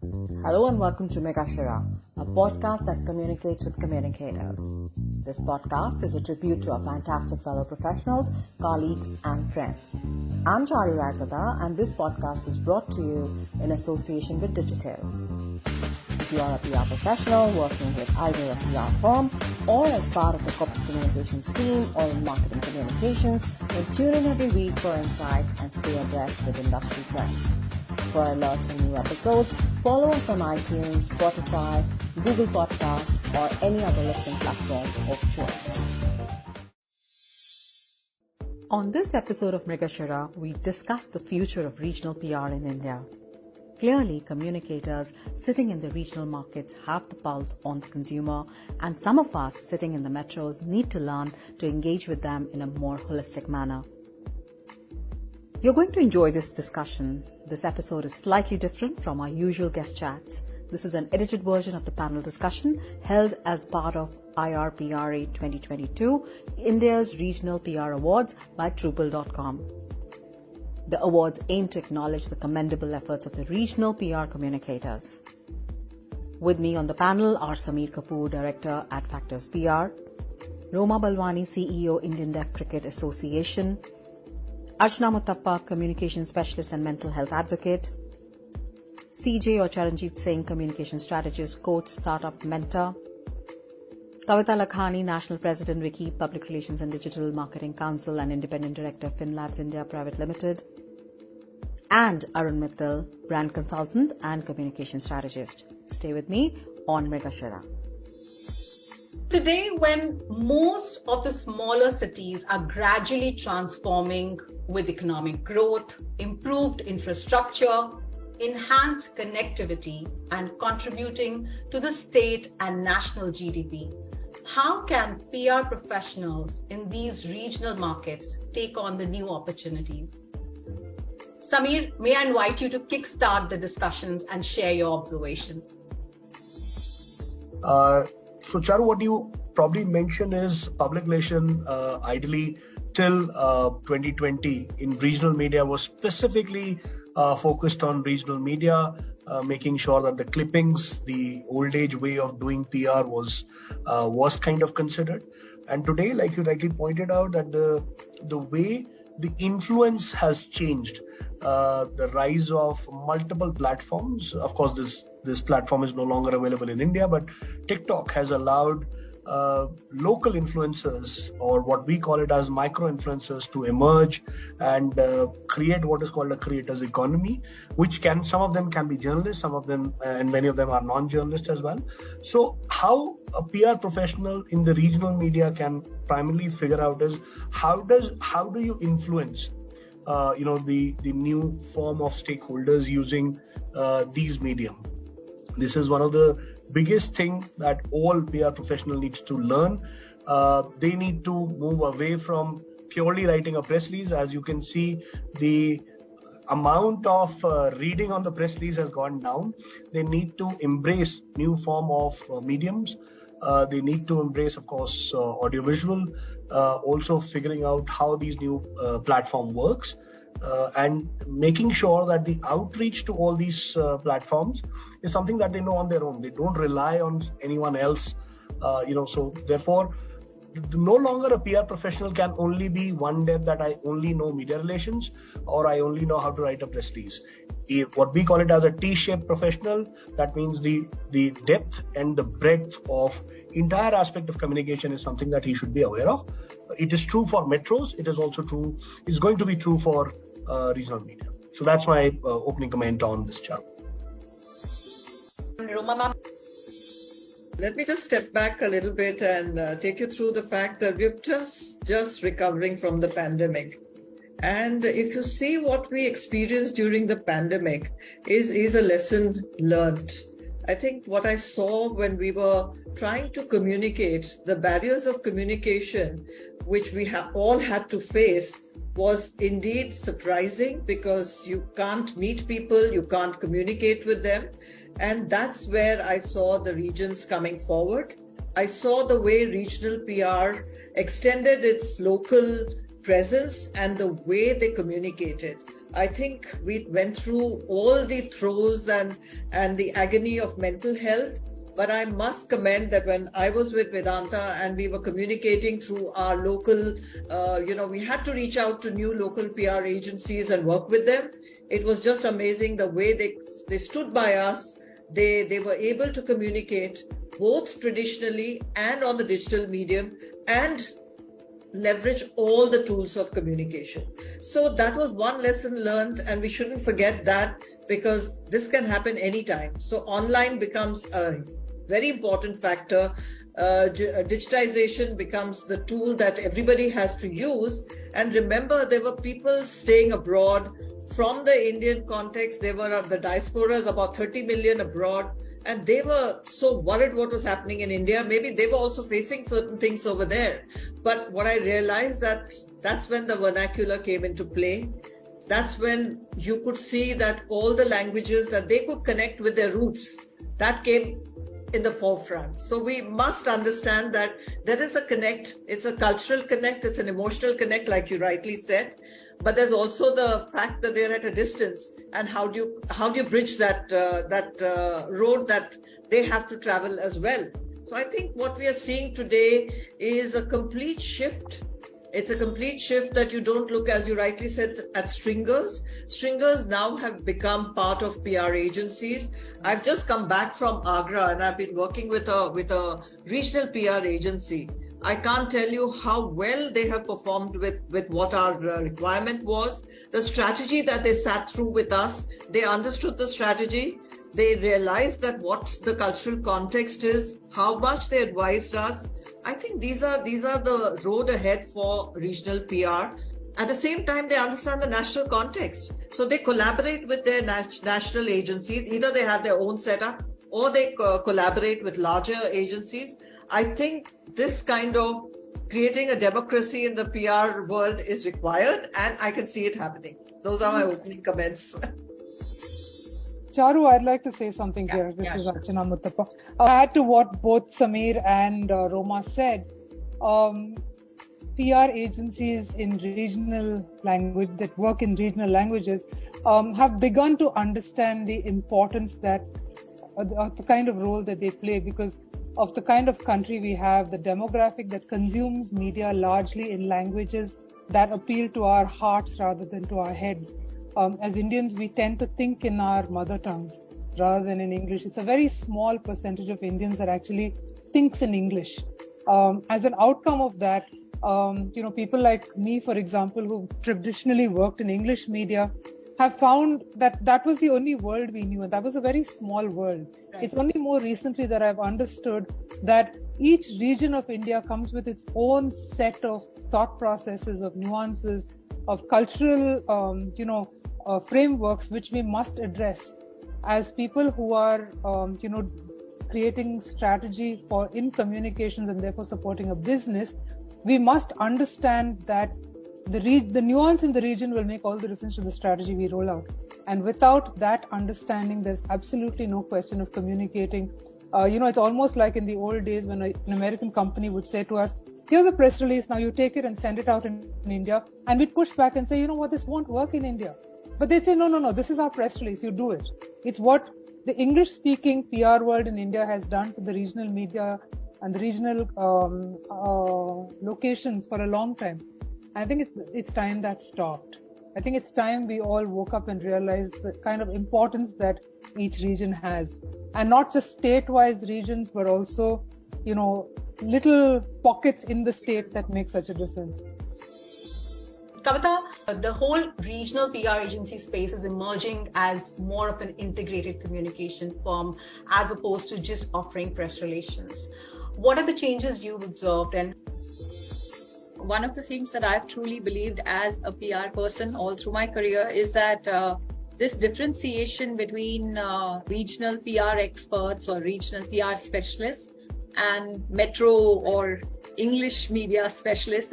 Hello and welcome to Mrigashira, a podcast that communicates with communicators. This podcast is a tribute to our fantastic fellow professionals, colleagues and friends. I'm Charu Raizada and this podcast is brought to you in association with Digitales. If you are a PR professional working with either a PR firm or as part of the corporate communications team or in marketing communications, then tune in every week for insights and stay abreast with industry trends. For alerts and new episodes, follow us on iTunes, Spotify, Google Podcasts, or any other listening platform of choice. On this episode of Mrigashira, we discuss the future of regional PR in India. Clearly, communicators sitting in the regional markets have the pulse on the consumer, and some of us sitting in the metros need to learn to engage with them in a more holistic manner. You're going to enjoy this discussion. This episode is slightly different from our usual guest chats. This is an edited version of the panel discussion held as part of IRPRA 2022, India's Regional PR Awards by Drupal.com. The awards aim to acknowledge the commendable efforts of the regional PR communicators. With me on the panel are Sameer Kapoor, Director at Factors PR, Roma Balwani, CEO, Indian Deaf Cricket Association, Archana Muthappa, Communication Specialist and Mental Health Advocate, CJ or Charanjit Singh, Communication Strategist, Coach, Startup Mentor, Kavita Lakhani, National President, Wiki, Public Relations and Digital Marketing Council and Independent Director, FinLabs India Private Limited, and Arun Mittal, Brand Consultant and Communication Strategist. Stay with me on Mrigashira. Today, when most of the smaller cities are gradually transforming with economic growth, improved infrastructure, enhanced connectivity, and contributing to the state and national GDP, how can PR professionals in these regional markets take on the new opportunities? Sameer, may I invite you to kickstart the discussions and share your observations? So, Charu, what you probably mentioned is public relation, ideally till 2020 in regional media was specifically focused on regional media, making sure that the clippings, the old age way of doing PR was kind of considered. And today, like you rightly pointed out, that the way the influence has changed, the rise of multiple platforms. Of course, this platform is no longer available in India, but TikTok has allowed local influencers, or what we call it as micro influencers, to emerge and create what is called a creators economy, which some of them can be journalists, some of them and many of them are non-journalists as well. So how a PR professional in the regional media can primarily figure out is how do you influence the new form of stakeholders using these medium. This is one of the biggest thing that all PR professional needs to learn. They need to move away from purely writing a press release. As you can see, the amount of reading on the press release has gone down. They need to embrace new form of mediums. They need to embrace, of course, audiovisual, also figuring out how these new platform works. And making sure that the outreach to all these platforms is something that they know on their own. They don't rely on anyone else, so therefore no longer a PR professional can only be one depth, that I only know media relations or I only know how to write a press release. What we call it as a T-shaped professional, that means the depth and the breadth of entire aspect of communication is something that he should be aware of. It is true for metros. It is also true, it's going to be true for regional media. So that's my opening comment on this chart. Let me just step back a little bit and take you through the fact that we're just recovering from the pandemic. And if you see what we experienced during the pandemic is a lesson learned. I think what I saw when we were trying to communicate, the barriers of communication, which we all had to face, was indeed surprising, because you can't meet people, you can't communicate with them. And that's where I saw the regions coming forward. I saw the way regional PR extended its local presence and the way they communicated. I think we went through all the throes and the agony of mental health. But I must commend that when I was with Vedanta and we were communicating through our local, we had to reach out to new local PR agencies and work with them. It was just amazing the way they stood by us. They were able to communicate both traditionally and on the digital medium and leverage all the tools of communication. So that was one lesson learned, and we shouldn't forget that, because this can happen anytime. So online becomes a very important factor. Digitization becomes the tool that everybody has to use. And remember, there were people staying abroad from the Indian context. There were the diasporas, about 30 million abroad, and they were so worried what was happening in India. Maybe they were also facing certain things over there. But what I realized, that's when the vernacular came into play. That's when you could see that all the languages that they could connect with their roots, that came in the forefront. So we must understand that there is a connect. It's a cultural connect. It's an emotional connect, like you rightly said. But there's also the fact that they're at a distance, and how do you bridge that road that they have to travel as well. So I think what we are seeing today is a complete shift. It's a complete shift that you don't look, as you rightly said, at stringers. Stringers now have become part of PR agencies. I've just come back from Agra, and I've been working with a regional PR agency. I can't tell you how well they have performed with what our requirement was. The strategy that they sat through with us, they understood the strategy. They realized that what the cultural context is, how much they advised us. I think these are the road ahead for regional PR. At the same time, they understand the national context. So they collaborate with their national agencies. Either they have their own setup or they collaborate with larger agencies. I think this kind of creating a democracy in the PR world is required, and I can see it happening. Those are my opening comments. Charu, I'd like to say something here. This is Archana Muthappa. I'll add to what both Samir and Roma said. PR agencies in regional language that work in regional languages have begun to understand the importance that of the kind of role that they play, because of the kind of country we have, the demographic that consumes media largely in languages that appeal to our hearts rather than to our heads. As Indians, we tend to think in our mother tongues rather than in English. It's a very small percentage of Indians that actually thinks in English. As an outcome of that, people like me, for example, who traditionally worked in English media, have found that was the only world we knew, and that was a very small world. Right. It's only more recently that I've understood that each region of India comes with its own set of thought processes, of nuances, of cultural, frameworks which we must address as people who are, creating strategy in communications and therefore supporting a business. We must understand that the nuance in the region will make all the difference to the strategy we roll out. And without that understanding, there's absolutely no question of communicating. It's almost like in the old days when an American company would say to us, here's a press release, now you take it and send it out in India. And we'd push back and say, you know what, this won't work in India. But they'd say, no, this is our press release, you do it. It's what the English-speaking PR world in India has done to the regional media and the regional locations for a long time. I think it's time that stopped. I think it's time we all woke up and realized the kind of importance that each region has. And not just state-wise regions, but also, little pockets in the state that make such a difference. Kavita, the whole regional PR agency space is emerging as more of an integrated communication firm as opposed to just offering press relations. What are the changes you've observed? And one of the things that I've truly believed as a PR person all through my career is that this differentiation between regional PR experts or regional PR specialists and metro or English media specialists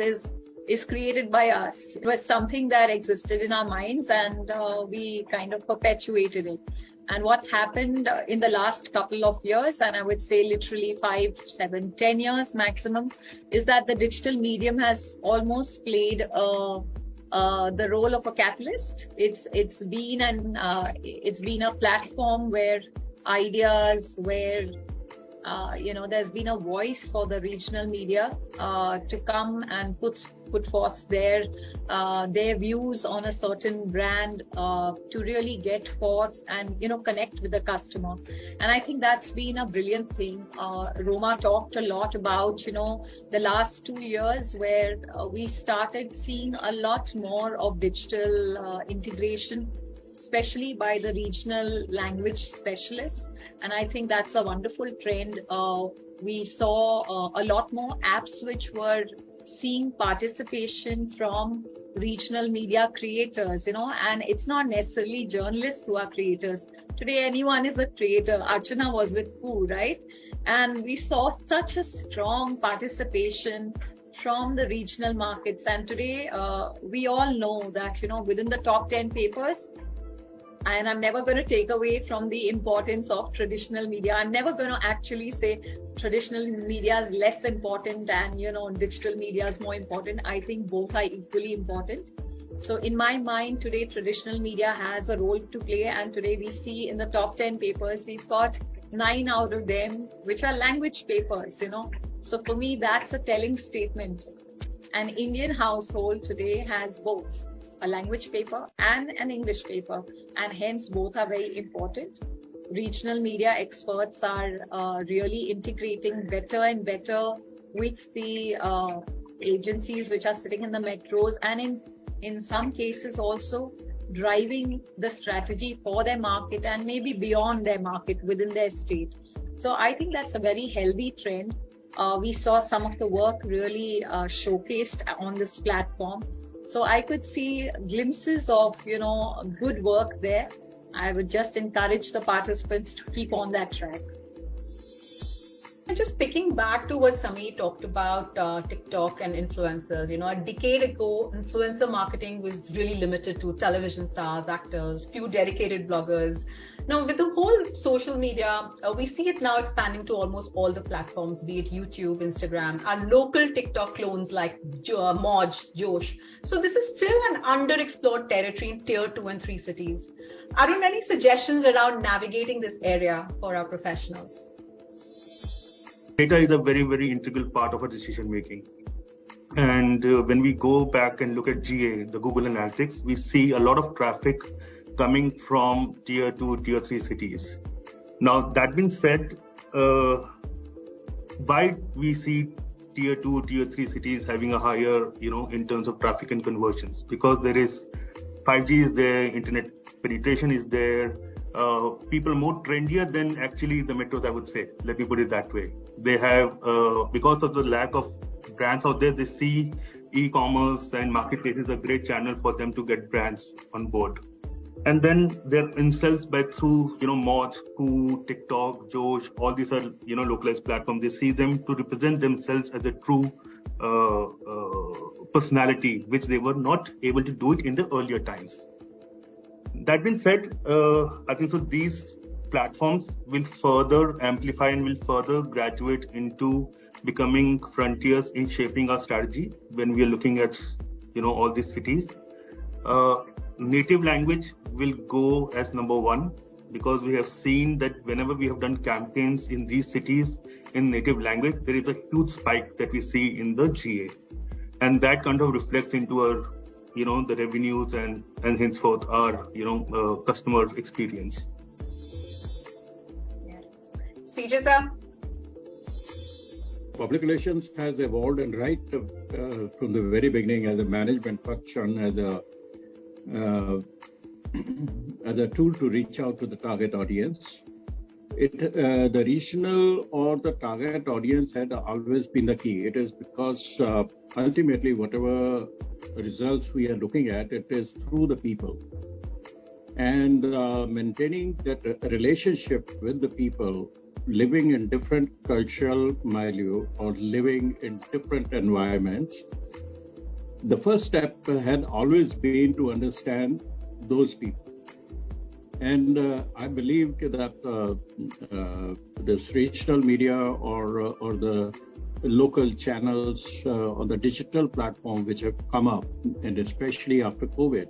is created by us. It was something that existed in our minds, and we kind of perpetuated it. And what's happened in the last couple of years, and I would say literally 5, 7, 10 years maximum, is that the digital medium has almost played a the role of a catalyst. It's been a platform where ideas, where there's been a voice for the regional media to come and put forth their views on a certain brand to really get forth and connect with the customer. And I think that's been a brilliant thing. Roma talked a lot about the last 2 years where we started seeing a lot more of digital integration, especially by the regional language specialists. And I think that's a wonderful trend. We saw a lot more apps which were seeing participation from regional media creators, and it's not necessarily journalists who are creators. Today, anyone is a creator. Archana was with Poo, right? And we saw such a strong participation from the regional markets. And today, we all know that, within the top 10 papers, and I'm never going to take away from the importance of traditional media. I'm never going to actually say traditional media is less important and, digital media is more important. I think both are equally important. So in my mind, today, traditional media has a role to play. And today we see in the top 10 papers, we've got 9 out of them, which are language papers, So for me, that's a telling statement. An Indian household today has both a language paper and an English paper, and hence both are very important. Regional media experts are really integrating better and better with the agencies which are sitting in the metros, and in some cases also driving the strategy for their market and maybe beyond their market within their state. So I think that's a very healthy trend. We saw some of the work really showcased on this platform. So I could see glimpses of, good work there. I would just encourage the participants to keep on that track. And just picking back to what Sami talked about, TikTok and influencers, a decade ago, influencer marketing was really limited to television stars, actors, few dedicated bloggers. Now, with the whole social media, we see it now expanding to almost all the platforms, be it YouTube, Instagram, our local TikTok clones like Moj, Josh. So this is still an underexplored territory in tier 2 and 3 cities. Arun, any suggestions around navigating this area for our professionals? Data is a very, very integral part of our decision making. And when we go back and look at GA, the Google Analytics, we see a lot of traffic coming from tier 2, tier 3 cities. Now, that being said, why we see tier 2, tier 3 cities having a higher, in terms of traffic and conversions? Because there is 5G is there, internet penetration is there, people more trendier than actually the metros, I would say. Let me put it that way. They have, because of the lack of brands out there, they see e-commerce and marketplaces a great channel for them to get brands on board. And then they're themselves through, Moj, Koo, TikTok, Josh, all these are, localized platforms. They see them to represent themselves as a true personality, which they were not able to do it in the earlier times. That being said, I think so these platforms will further amplify and will further graduate into becoming frontiers in shaping our strategy when we are looking at, all these cities. Native language will go as number one, because we have seen that whenever we have done campaigns in these cities in native language, there is a huge spike that we see in the GA. And that kind of reflects into our, the revenues and henceforth our, customer experience. Yeah. CJ sir? Public relations has evolved, and right from the very beginning as a management function, as a tool to reach out to the target audience. The regional or the target audience had always been the key. It is because ultimately whatever results we are looking at, it is through the people. And maintaining that relationship with the people, living in different cultural milieu or living in different environments, the first step had always been to understand those people. And I believe that this regional media or the local channels on the digital platform which have come up, and especially after COVID,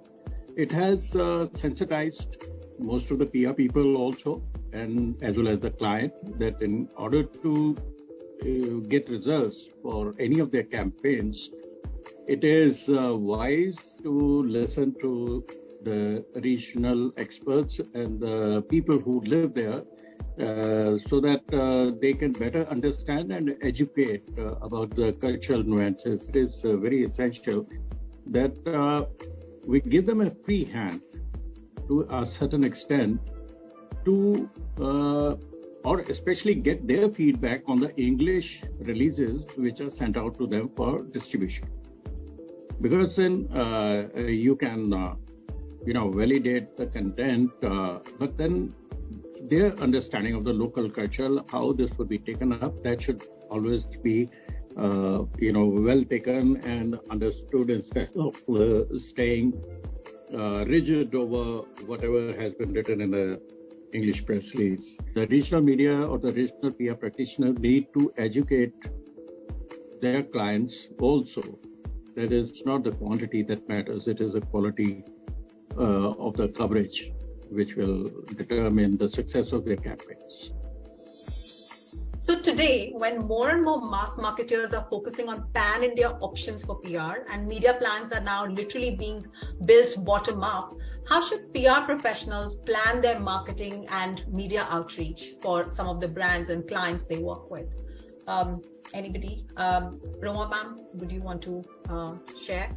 it has sensitized most of the PR people also, and as well as the client, that in order to get results for any of their campaigns, it is wise to listen to the regional experts and the people who live there, so that they can better understand and educate about the cultural nuances. It is very essential that we give them a free hand to a certain extent to or especially get their feedback on the English releases which are sent out to them for distribution. Because then you can validate the content, but then their understanding of the local culture, how this would be taken up, that should always be well taken and understood, instead of staying rigid over whatever has been written in the English press release. The regional media or the regional PR practitioner need to educate their clients also that it's not the quantity that matters, it is the quality of the coverage which will determine the success of their campaigns. So today, when more and more mass marketers are focusing on pan-India options for PR and media plans are now literally being built bottom up, how should PR professionals plan their marketing and media outreach for some of the brands and clients they work with? Anybody? Roma ma'am, would you want to share?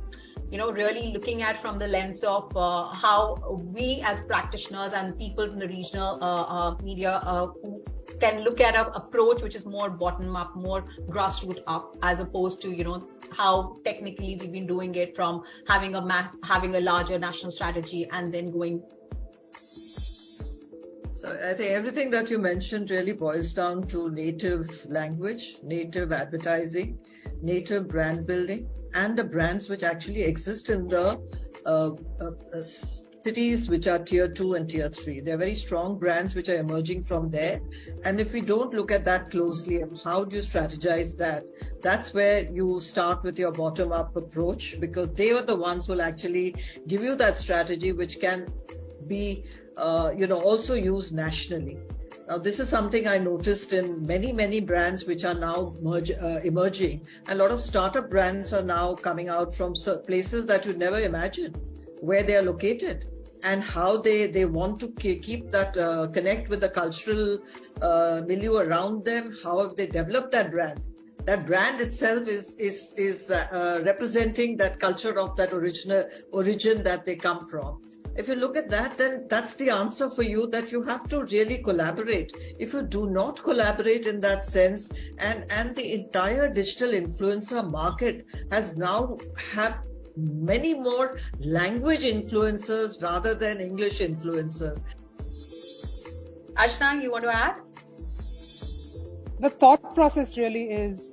Really looking at from the lens of how we as practitioners and people from the regional media who can look at an approach which is more bottom up, more grassroots up, as opposed to how technically we've been doing it from having a larger national strategy and then going. So I think everything that you mentioned really boils down to native language, native advertising, native brand building, and the brands which actually exist in the cities which are tier 2 and tier 3. They're very strong brands which are emerging from there. And if we don't look at that closely, how do you strategize that? That's where you start with your bottom-up approach, because they are the ones who will actually give you that strategy which can be also used nationally. Now, this is something I noticed in many brands which are now emerging. A lot of startup brands are now coming out from places that you never imagined where they are located, and how they want to keep that connect with the cultural milieu around them. How have they developed that brand? That brand itself is representing that culture of that origin that they come from. If you look at that, then that's the answer for you, that you have to really collaborate. If you do not collaborate in that sense, and the entire digital influencer market has now have many more language influencers rather than English influencers. Ashna, you want to add? The thought process really is,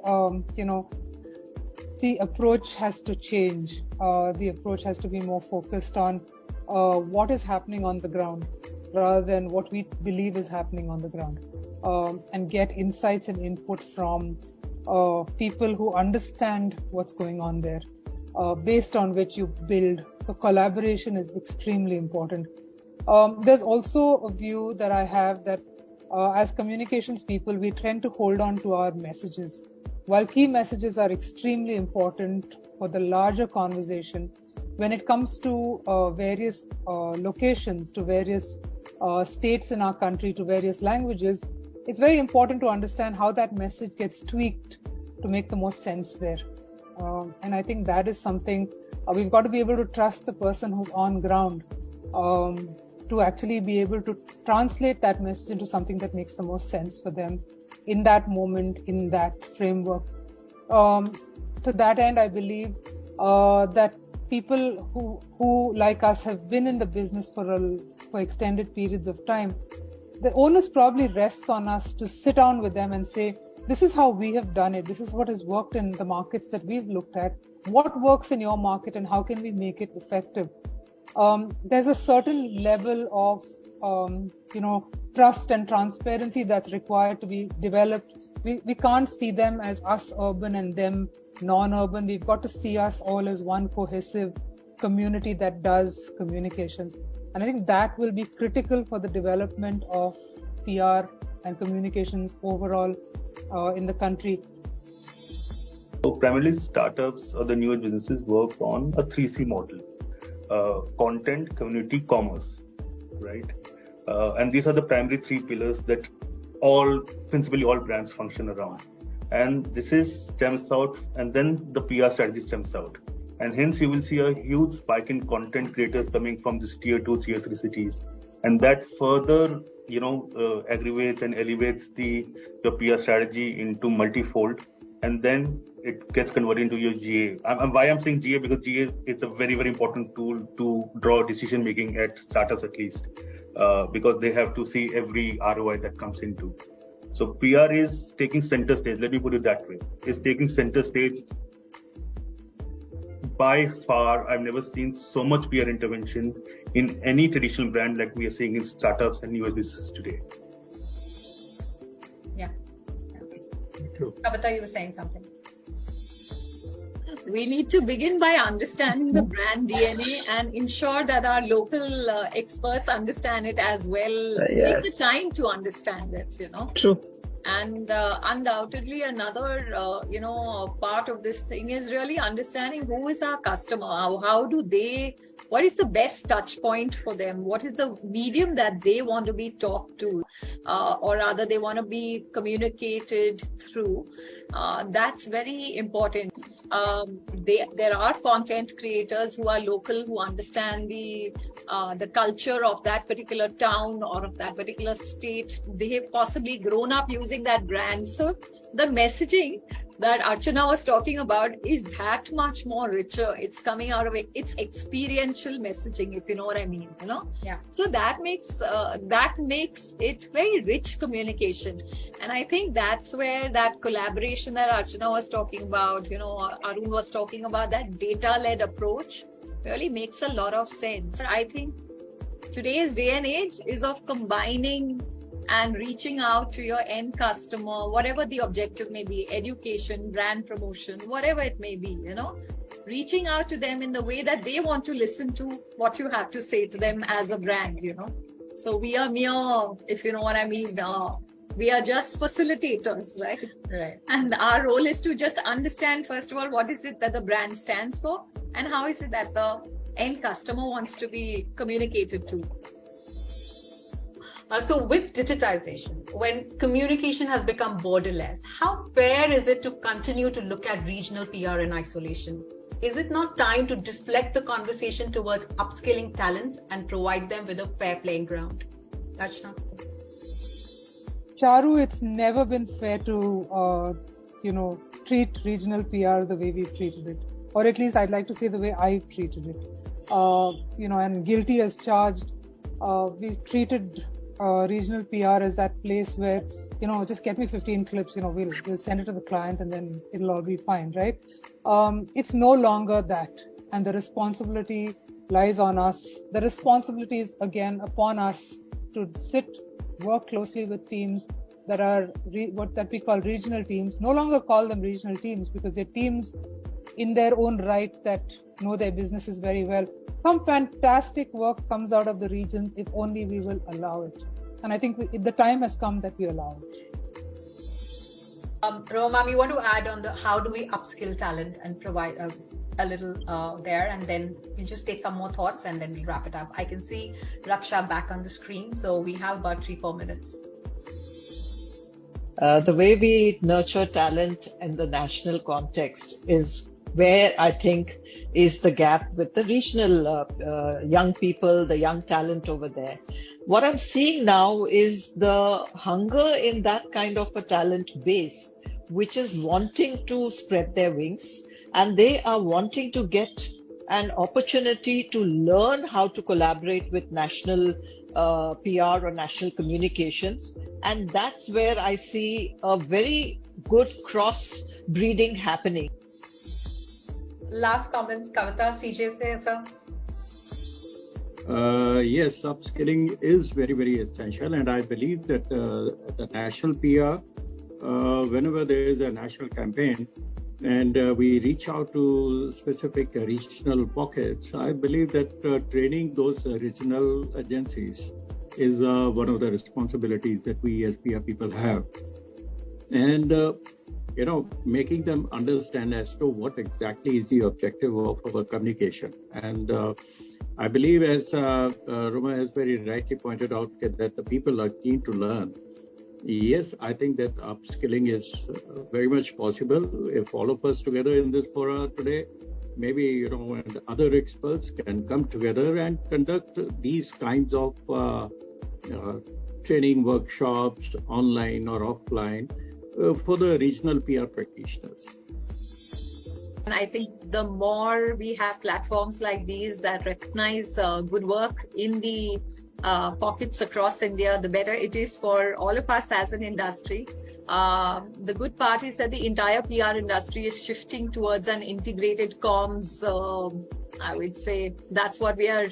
the approach has to change. The approach has to be more focused on what is happening on the ground rather than what we believe is happening on the ground, and get insights and input from people who understand what's going on there, based on which you build. So collaboration is extremely important. There's also a view that I have that as communications people, we tend to hold on to our messages. While key messages are extremely important for the larger conversation, when it comes to various locations, to various states in our country, to various languages, it's very important to understand how that message gets tweaked to make the most sense there. And I think that is something we've got to be able to trust the person who's on ground to actually be able to translate that message into something that makes the most sense for them in that moment, in that framework. To that end, I believe that people who like us have been in the business for extended periods of time, the onus probably rests on us to sit down with them and say, this is how we have done it. This is what has worked in the markets that we've looked at. What works in your market and how can we make it effective? There's a certain level of, trust and transparency that's required to be developed we can't see them as us urban and them non-urban. We've got to see us all as one cohesive community that does communications. And I think that will be critical for the development of PR and communications overall in the country. So primarily startups or the newer businesses work on a 3C model. Content, community, commerce, right? And these are the primary three pillars that principally all brands function around. And this is stems out, and then the PR strategy stems out. And hence you will see a huge spike in content creators coming from this tier 2, tier 3 cities. And that further, aggravates and elevates your PR strategy into multifold. And then it gets converted into your GA. Why I'm saying GA, because GA is a very, very important tool to draw decision making at startups at least, because they have to see every ROI that comes into. So PR is taking center stage. Let me put it that way. It's taking center stage. By far, I've never seen so much PR intervention in any traditional brand like we are seeing in startups and newer businesses today. Yeah. Kavita, you were saying something. We need to begin by understanding the brand DNA and ensure that our local experts understand it as well. Yes. Take the time to understand it, True. And undoubtedly another, part of this thing is really understanding who is our customer. What is the best touch point for them? What is the medium that they want to be talked to, or rather they want to be communicated through? That's very important. There are content creators who are local, who understand the culture of that particular town or of that particular state. They have possibly grown up using that brand. So the messaging that Archana was talking about is that much more richer. It's coming out of it. It's experiential messaging, if you know what I mean. Yeah. So that makes it very rich communication, and I think that's where that collaboration that Archana was talking about, Arun was talking about, that data-led approach really makes a lot of sense. I think today's day and age is of combining and reaching out to your end customer, whatever the objective may be, education, brand promotion, whatever it may be, reaching out to them in the way that they want to listen to what you have to say to them as a brand, So we are mere, if you know what I mean, we are just facilitators, right? Right. And our role is to just understand, first of all, what is it that the brand stands for and how is it that the end customer wants to be communicated to. So with digitization, when communication has become borderless, how fair is it to continue to look at regional PR in isolation? Is it not time to deflect the conversation towards upskilling talent and provide them with a fair playing ground? Archana? Charu, it's never been fair to, treat regional PR the way we've treated it. Or at least I'd like to say the way I've treated it. And guilty as charged. We've treated regional PR as that place where, just get me 15 clips, we'll send it to the client and then it'll all be fine, right? It's no longer that. And the responsibility lies on us. The responsibility is again upon us to work closely with teams that are that we call regional teams. No longer call them regional teams because they're teams in their own right that know their businesses very well. Some fantastic work comes out of the regions if only we will allow it. And I think the time has come that we allow it. Roma, you want to add on how do we upskill talent and provide a little there, and then we'll just take some more thoughts and then we'll wrap it up. I can see Raksha back on the screen, so we have about 3-4 minutes. The way we nurture talent in the national context is where I think is the gap with the regional young people, the young talent over there. What I'm seeing now is the hunger in that kind of a talent base, which is wanting to spread their wings, and they are wanting to get an opportunity to learn how to collaborate with national PR or national communications. And that's where I see a very good cross-breeding happening. Last comments, Kavita, CJ say, sir. Yes, upskilling is very, very essential, and I believe that the national PR whenever there is a national campaign and we reach out to specific regional pockets, I believe that training those regional agencies is one of the responsibilities that we as PR people have. And, making them understand as to what exactly is the objective of our communication. And I believe, as Ruma has very rightly pointed out, that the people are keen to learn. Yes, I think that upskilling is very much possible if all of us together in this forum today, maybe, and other experts can come together and conduct these kinds of training workshops, online or offline, for the regional PR practitioners. And I think the more we have platforms like these that recognize good work in the pockets across India, the better it is for all of us as an industry. The good part is that the entire PR industry is shifting towards an integrated comms. I would say that's what we are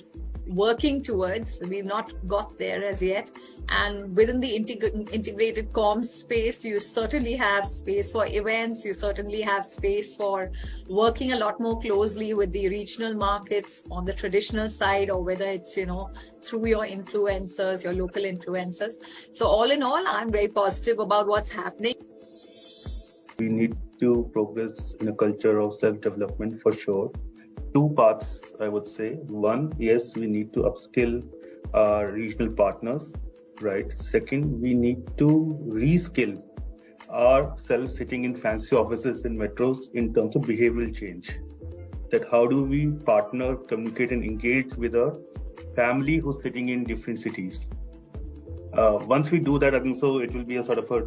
working towards. We've not got there as yet. And within the integrated comms space, you certainly have space for events. You certainly have space for working a lot more closely with the regional markets on the traditional side, or whether it's, through your influencers, your local influencers. So all in all, I'm very positive about what's happening. We need to progress in a culture of self-development for sure. Two parts, I would say. One, yes, we need to upskill our regional partners, right? Second, we need to reskill ourselves sitting in fancy offices in metros in terms of behavioral change. That how do we partner, communicate and engage with a family who's sitting in different cities. Once we do that, I think so it will be a sort of a,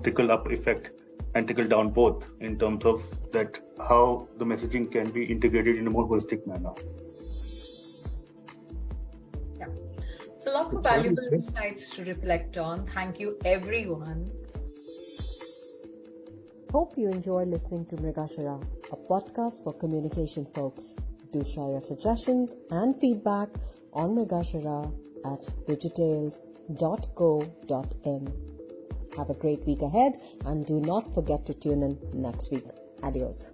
trickle up effect and trickle down both in terms of that how the messaging can be integrated in a more holistic manner. Yeah. So lots of valuable insights to reflect on. Thank you, everyone. Hope you enjoy listening to Mrigashira, a podcast for communication folks. Do share your suggestions and feedback on Mrigashira at digitales.co.in. Have a great week ahead and do not forget to tune in next week. Adios.